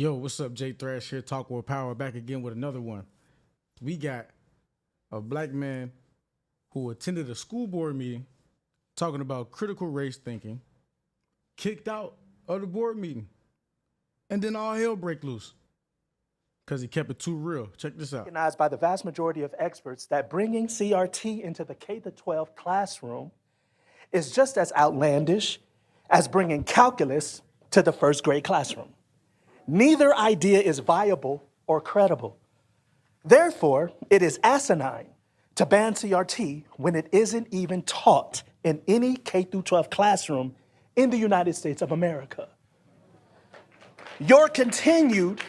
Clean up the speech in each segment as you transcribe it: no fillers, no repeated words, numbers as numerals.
Yo, what's up? Jay Thrash here, Talk With Power, back again with another one. We got a black man who attended a school board meeting talking about critical race thinking, kicked out of the board meeting, and then all hell break loose because he kept it too real. Check this out. Recognized by the vast majority of experts that bringing CRT into the K-12 classroom is just as outlandish as bringing calculus to the first grade classroom. Neither idea is viable or credible. Therefore, it is asinine to ban CRT when it isn't even taught in any K-12 classroom in the United States of America. Your continued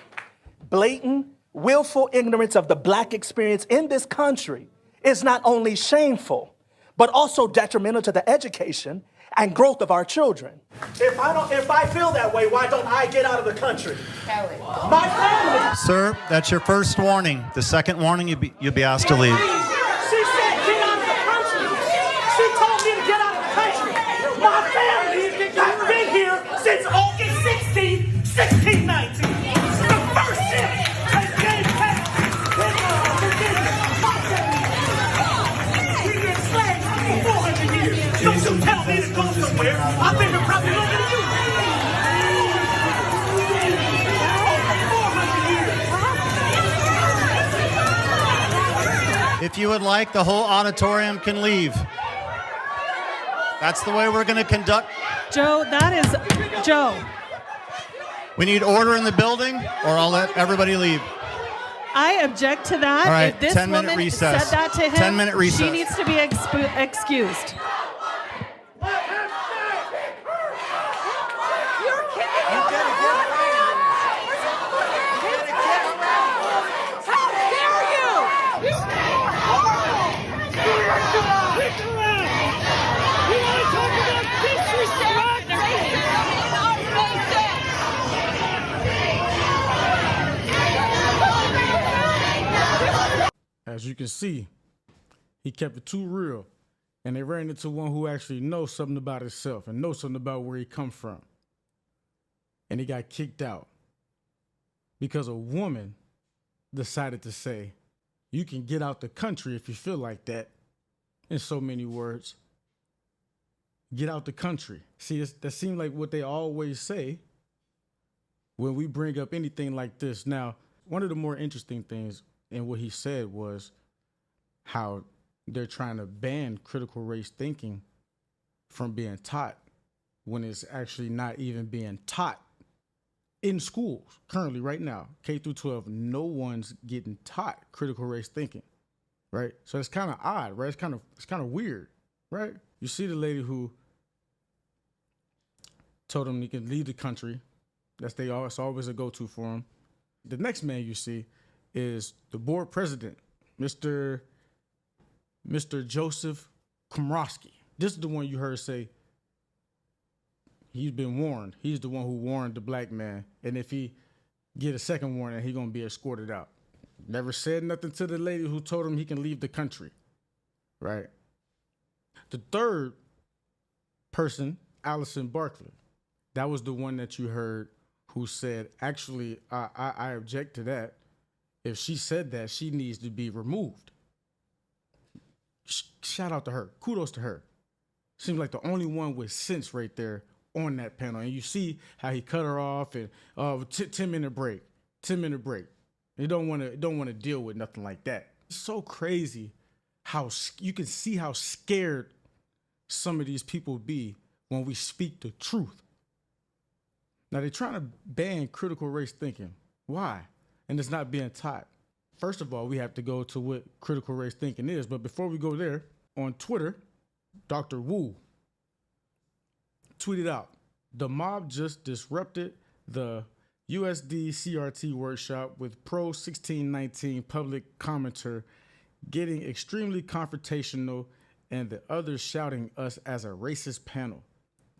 blatant, willful ignorance of the black experience in this country is not only shameful, but also detrimental to the education and growth of our children. If I feel that way, why don't I get out of the country? Kelly. My family. Sir, that's your first warning. The second warning, you'll be asked to leave. She said get out of the country. She told me to get out of the country. My family has been here since August 16th, 1619. The first ship has came back in Virginia. My family. We've been slaves for 400 years. Don't you tell me to go somewhere. I've been here probably longer than you. If you would like, the whole auditorium can leave. That's the way we're going to conduct. Joe, that is Joe. We need order in the building, or I'll let everybody leave. I object to that. All right, if this 10-minute woman recess. said that to him, 10-minute recess. she needs to be excused. As you can see, he kept it too real, and they ran into one who actually knows something about himself and knows something about where he come from. And he got kicked out because a woman decided to say, you can get out the country if you feel like that. In so many words, get out the country. See, that seems like what they always say when we bring up anything like this. Now, one of the more interesting things in what he said was how they're trying to ban critical race thinking from being taught when it's actually not even being taught in schools currently right now. K through 12, no one's getting taught critical race thinking, right? So it's kind of odd, right? It's kind of weird, right? You see the lady who told him he can leave the country. It's always a go-to for him. The next man you see is the board president, Mr. Joseph Komrosky. This is the one you heard say he's been warned. He's the one who warned the black man, and if he get a second warning, he's gonna be escorted out. Never said nothing to the lady who told him he can leave the country, right? The third person, Allison Barkley, that was the one that you heard who said, actually, I object to that. If she said that, she needs to be removed. Shout out to her. Kudos to her. Seems like the only one with sense right there on that panel. And you see how he cut her off and 10-minute break. 10-minute break. You don't want to deal with nothing like that. It's so crazy how you can see how scared some of these people be when we speak the truth. Now they're trying to ban critical race thinking. Why? And it's not being taught. First of all, we have to go to what critical race thinking is. But before we go there, on Twitter, Dr. Wu tweeted out, the mob just disrupted the USD CRT workshop with pro 1619 public commenter getting extremely confrontational and the others shouting us as a racist panel.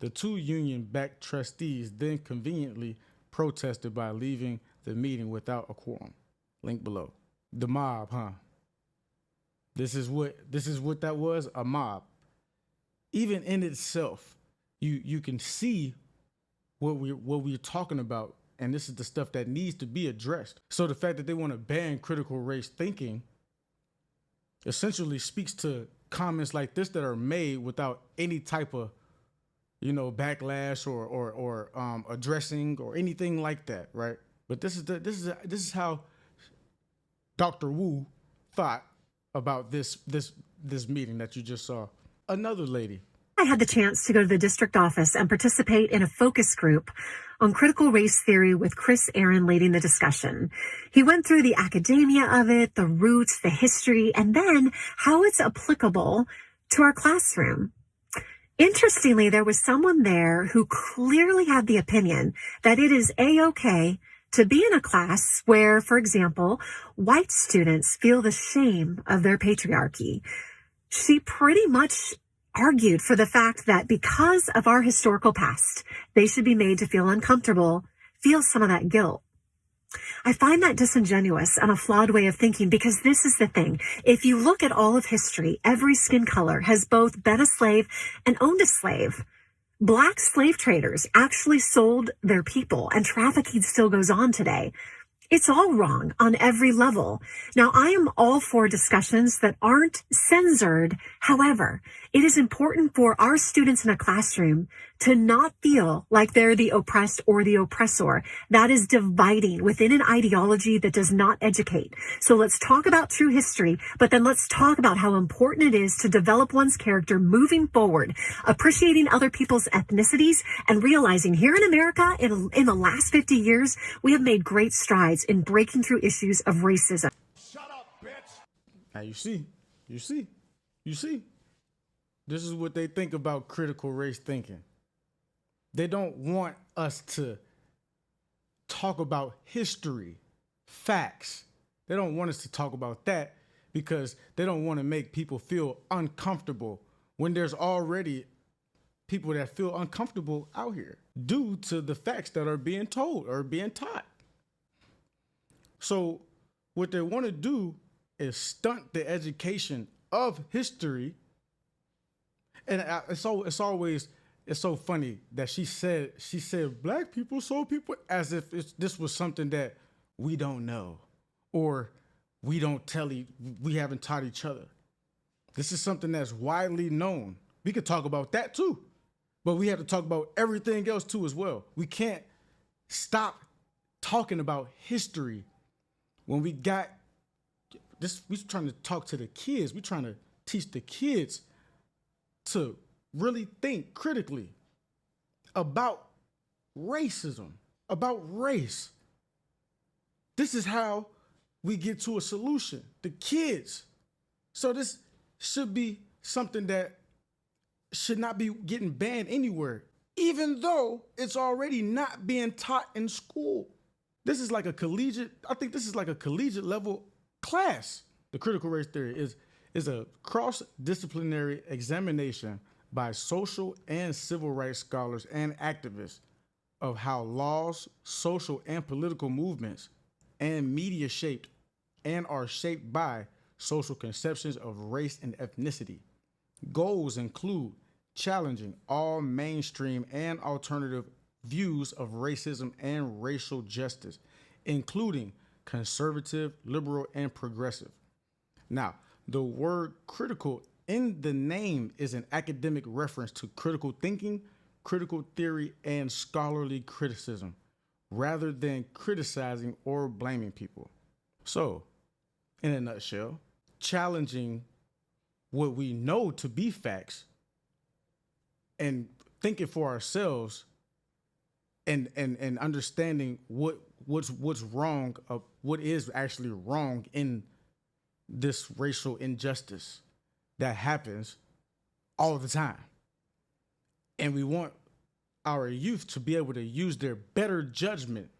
The two union-backed trustees then conveniently protested by leaving the meeting without a quorum. Link below. The mob, huh? This is what that was, a mob. Even in itself, you can see what we're talking about and this is the stuff that needs to be addressed. So the fact that they want to ban critical race thinking essentially speaks to comments like this that are made without any type of, backlash or addressing or anything like that, right? But this is how Dr. Wu thought about this meeting that you just saw. Another lady. I had the chance to go to the district office and participate in a focus group on critical race theory with Chris Aaron leading the discussion. He went through the academia of it, the roots, the history, and then how it's applicable to our classroom. Interestingly, there was someone there who clearly had the opinion that it is A-OK to be in a class where, for example, white students feel the shame of their patriarchy. She pretty much argued for the fact that because of our historical past, they should be made to feel uncomfortable, feel some of that guilt. I find that disingenuous and a flawed way of thinking because this is the thing. If you look at all of history, every skin color has both been a slave and owned a slave. Black slave traders actually sold their people, and trafficking still goes on today. It's all wrong on every level. Now, I am all for discussions that aren't censored. However, it is important for our students in a classroom to not feel like they're the oppressed or the oppressor. That is dividing within an ideology that does not educate. So let's talk about true history, but then let's talk about how important it is to develop one's character moving forward, appreciating other people's ethnicities, and realizing here in America, in the last 50 years, we have made great strides in breaking through issues of racism. Shut up, bitch. Now you see. This is what they think about critical race thinking. They don't want us to talk about history, facts. They don't want us to talk about that because they don't want to make people feel uncomfortable when there's already people that feel uncomfortable out here due to the facts that are being told or being taught. So what they want to do is stunt the education of history. And it's so funny that she said black people, soul people, as if this was something that we don't know or we haven't taught each other. This is something that's widely known. We could talk about that too, but we have to talk about everything else too as well. We can't stop talking about history when we got this. We're trying to talk to the kids. We're trying to teach the kids to really think critically about racism, about race. This is how we get to a solution. The kids. So this should be something that should not be getting banned anywhere, even though it's already not being taught in school. This is like a collegiate level class. The critical race theory is a cross-disciplinary examination by social and civil rights scholars and activists of how laws, social and political movements, and media shaped and are shaped by social conceptions of race and ethnicity. Goals include challenging all mainstream and alternative views of racism and racial justice, including conservative, liberal, and progressive. Now, the word critical in the name is an academic reference to critical thinking, critical theory, and scholarly criticism, rather than criticizing or blaming people. So, in a nutshell, challenging what we know to be facts and thinking for ourselves and understanding what's wrong, what is actually wrong in this racial injustice that happens all the time. And we want our youth to be able to use their better judgment,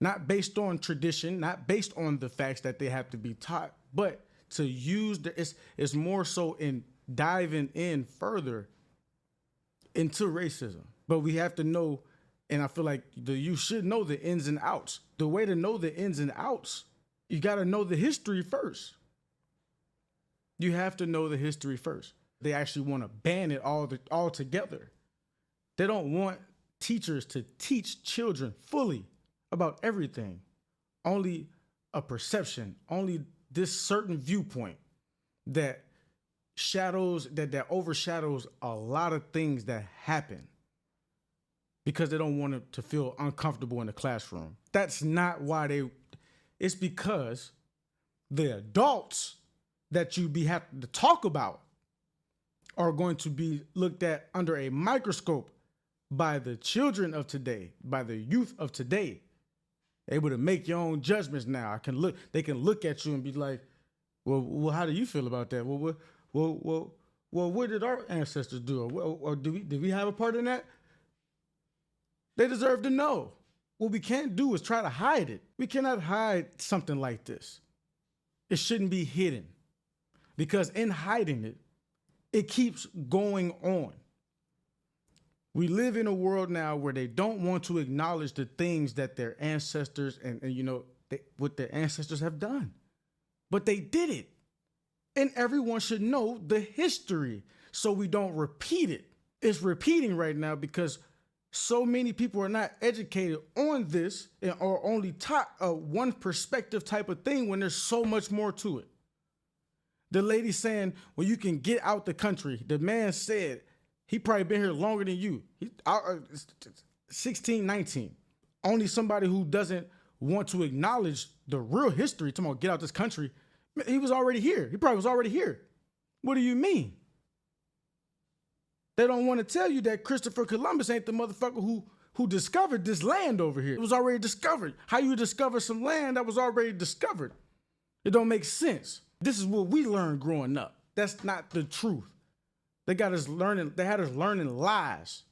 not based on tradition, not based on the facts that they have to be taught, but to use it's more so in diving in further into racism. But we have to know, and I feel like you should know the ins and outs. The way to know the ins and outs, you got to know the history first. You have to know the history first. They actually want to ban it all together. They don't want teachers to teach children fully about everything. Only a perception, only this certain viewpoint that overshadows a lot of things that happen because they don't want it to feel uncomfortable in the classroom. That's not why it's because the adults that you be having to talk about are going to be looked at under a microscope by the children of today, by the youth of today. Able to make your own judgments now. They can look at you and be like, well, how do you feel about that? Well, what did our ancestors do? Or did we have a part in that? They deserve to know. What we can't do is try to hide it. We cannot hide something like this. It shouldn't be hidden, because in hiding it, it keeps going on. We live in a world now where they don't want to acknowledge the things that their ancestors and what their ancestors have done. But they did it. And everyone should know the history so we don't repeat it. It's repeating right now because so many people are not educated on this and are only taught a one perspective type of thing when there's so much more to it. The lady saying, well, you can get out the country. The man said, he probably been here longer than you. 16, 19. Only somebody who doesn't want to acknowledge the real history, talking about get out this country, he was already here. He probably was already here. What do you mean? They don't want to tell you that Christopher Columbus ain't the motherfucker who discovered this land over here. It was already discovered. How you discover some land that was already discovered? It don't make sense. This is what we learned growing up. That's not the truth. They had us learning lies.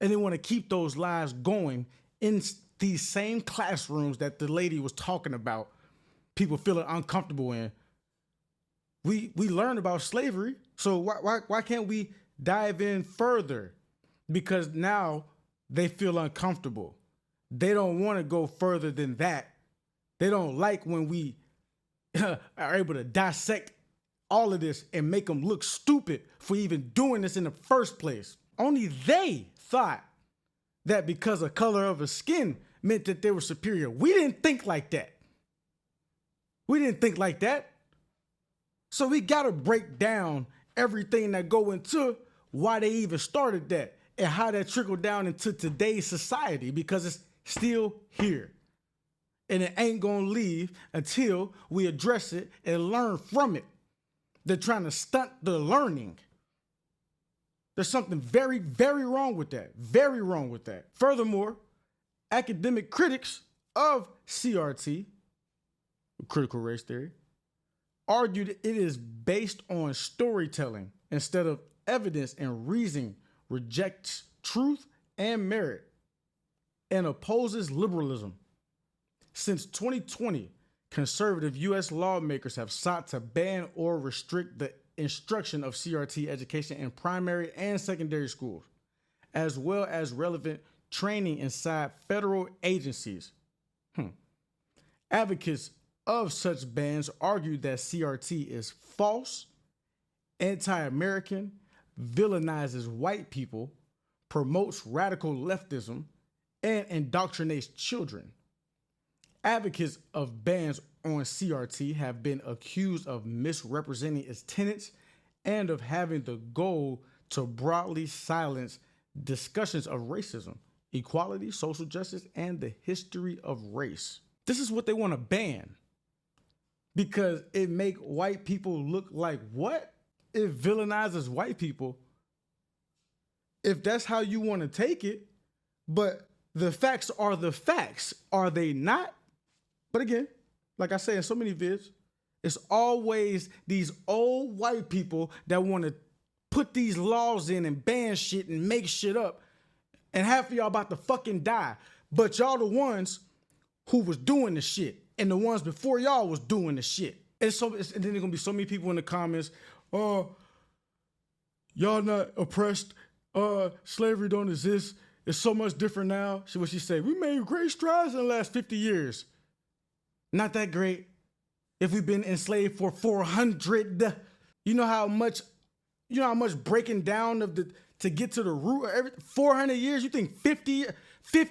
And they want to keep those lies going in these same classrooms that the lady was talking about, people feeling uncomfortable in. We learned about slavery, so why can't we dive in further? Because now they feel uncomfortable. They don't want to go further than that. They don't like when we are able to dissect all of this and make them look stupid for even doing this in the first place. Only they thought that because of color of a skin meant that they were superior. We didn't think like that. So we got to break down everything that go into why they even started that and how that trickled down into today's society, because it's still here. And it ain't going to leave until we address it and learn from it. They're trying to stunt the learning. There's something very, very wrong with that. Very wrong with that. Furthermore, academic critics of CRT, critical race theory, argued it is based on storytelling instead of evidence, and reasoning, rejects truth and merit, and opposes liberalism. Since 2020, conservative U.S. lawmakers have sought to ban or restrict the instruction of CRT education in primary and secondary schools, as well as relevant training inside federal agencies. Advocates of such bans argue that CRT is false, anti-American, villainizes white people, promotes radical leftism, and indoctrinates children. Advocates of bans on CRT have been accused of misrepresenting its tenets and of having the goal to broadly silence discussions of racism, equality, social justice, and the history of race. This is what they want to ban because it make white people look like what? It villainizes white people. If that's how you want to take it, but the facts are the facts, are they not? But again, like I say in so many vids, it's always these old white people that want to put these laws in and ban shit and make shit up. And half of y'all about to fucking die. But y'all the ones who was doing the shit. And the ones before y'all was doing the shit. And then there's going to be so many people in the comments, y'all not oppressed. Slavery don't exist. It's so much different now. What she say? We made great strides in the last 50 years. Not that great. If we've been enslaved for 400, you know how much breaking down to get to the root of everything. 400 years. You think 50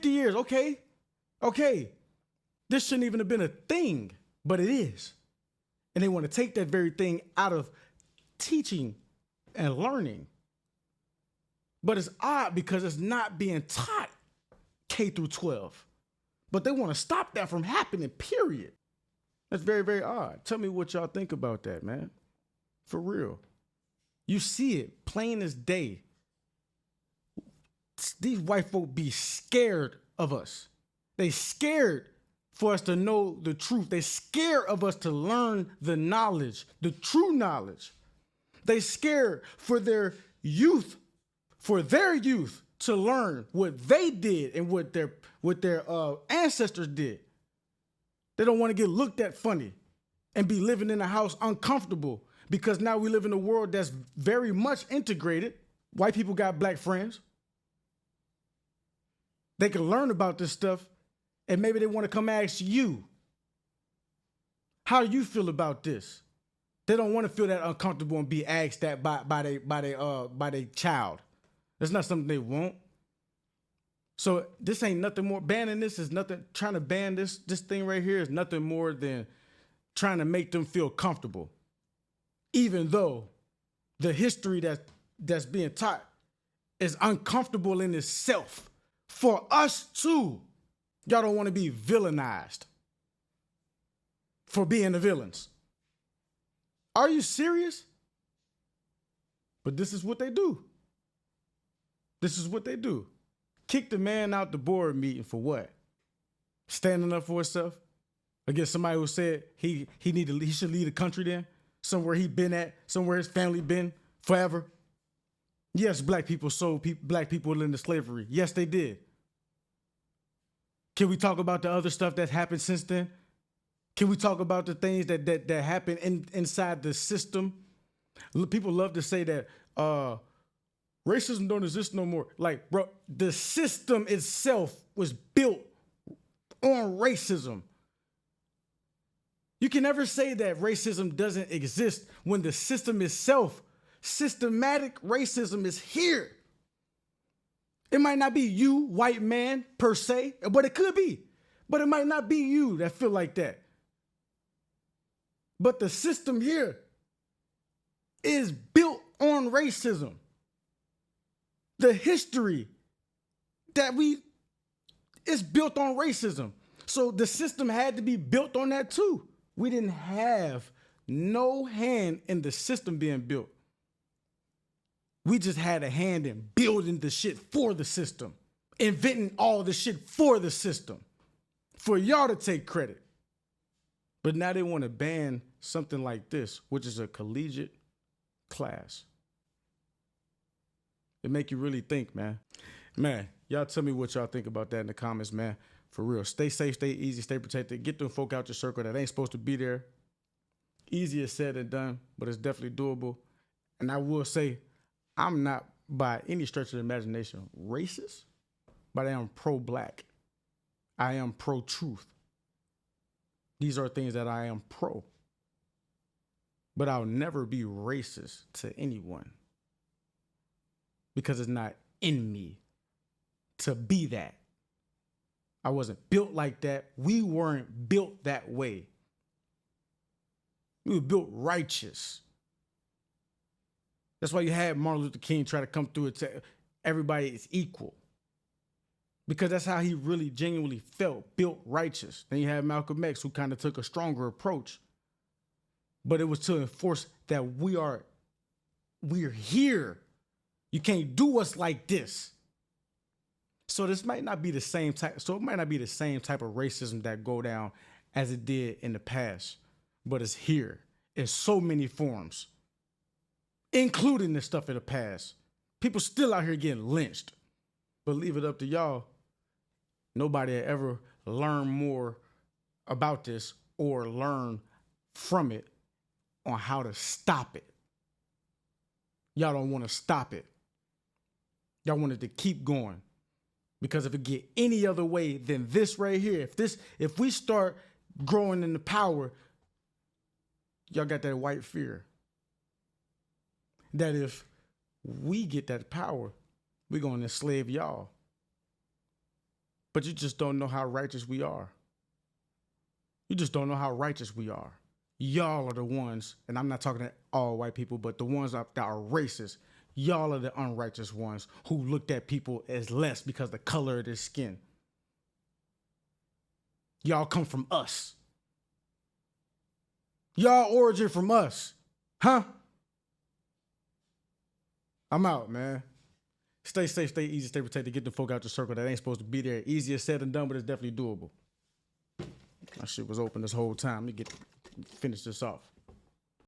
years? Okay, Okay, this shouldn't even have been a thing, but it is. And they want to take that very thing out of teaching and learning. But it's odd because it's not being taught K through 12. But they want to stop that from happening, period. That's very, very odd. Tell me what y'all think about that, man. For real. You see it plain as day. These white folk be scared of us. They scared for us to know the truth. They scared of us to learn the knowledge, the true knowledge. They scared for their youth to learn what they did and what their ancestors did. They don't want to get looked at funny and be living in a house uncomfortable because now we live in a world that's very much integrated. White people got black friends. They can learn about this stuff and maybe they want to come ask you, how do you feel about this? They don't want to feel that uncomfortable and be asked that by their child. That's not something they want. So this ain't nothing more. Banning this is nothing. Trying to ban this thing right here is nothing more than trying to make them feel comfortable. Even though the history that's being taught is uncomfortable in itself. For us too, y'all don't want to be villainized for being the villains. Are you serious? But this is what they do. This is what they do. Kick the man out the board meeting for what? Standing up for himself? Against somebody who said he should lead the country then? Somewhere he been at, somewhere his family been forever? Yes, black people sold black people into slavery. Yes, they did. Can we talk about the other stuff that happened since then? Can we talk about the things that happened inside the system? People love to say that racism don't exist no more. Like, bro, the system itself was built on racism. You can never say that racism doesn't exist when the system itself, systematic racism is here. It might not be you, white man, per se, but it could be. But it might not be you that feel like that. But the system here is built on racism. The history is built on racism. So the system had to be built on that too. We didn't have no hand in the system being built. We just had a hand in building the shit for the system, inventing all the shit for the system, for y'all to take credit. But now they want to ban something like this, which is a collegiate class. It make you really think, man. Man, y'all tell me what y'all think about that in the comments, man. For real. Stay safe, stay easy, stay protected. Get them folk out your circle that ain't supposed to be there. Easier said than done, but it's definitely doable. And I will say, I'm not by any stretch of the imagination racist, but I am pro-black. I am pro-truth. These are things that I am pro. But I'll never be racist to anyone because it's not in me to be that. I wasn't built like that. We weren't built that way. We were built righteous. That's why you had Martin Luther King try to come through and say everybody is equal. Because that's how he really genuinely felt, built righteous. Then you had Malcolm X who kind of took a stronger approach. But it was to enforce that we're here. You can't do us like this. So this might not be the same type. So it might not be the same type of racism that go down as it did in the past, but it's here in so many forms, including the stuff in the past. People still out here getting lynched. But leave it up to y'all. Nobody had ever learned more about this or learn from it on how to stop it. Y'all don't want to stop it. Y'all want it to keep going. Because if it get any other way than this right here, if we start growing in the power, y'all got that white fear. That if we get that power, we're going to enslave y'all. But you just don't know how righteous we are. You just don't know how righteous we are. Y'all are the ones, and I'm not talking to all white people, but the ones that are racist. Y'all are the unrighteous ones who looked at people as less because of the color of their skin. Y'all come from us. Y'all origin from us. Huh? I'm out, man. Stay safe, stay easy, stay protected. Get the folk out your circle that ain't supposed to be there. Easier said than done, but it's definitely doable. My shit was open this whole time. Let me finish this off.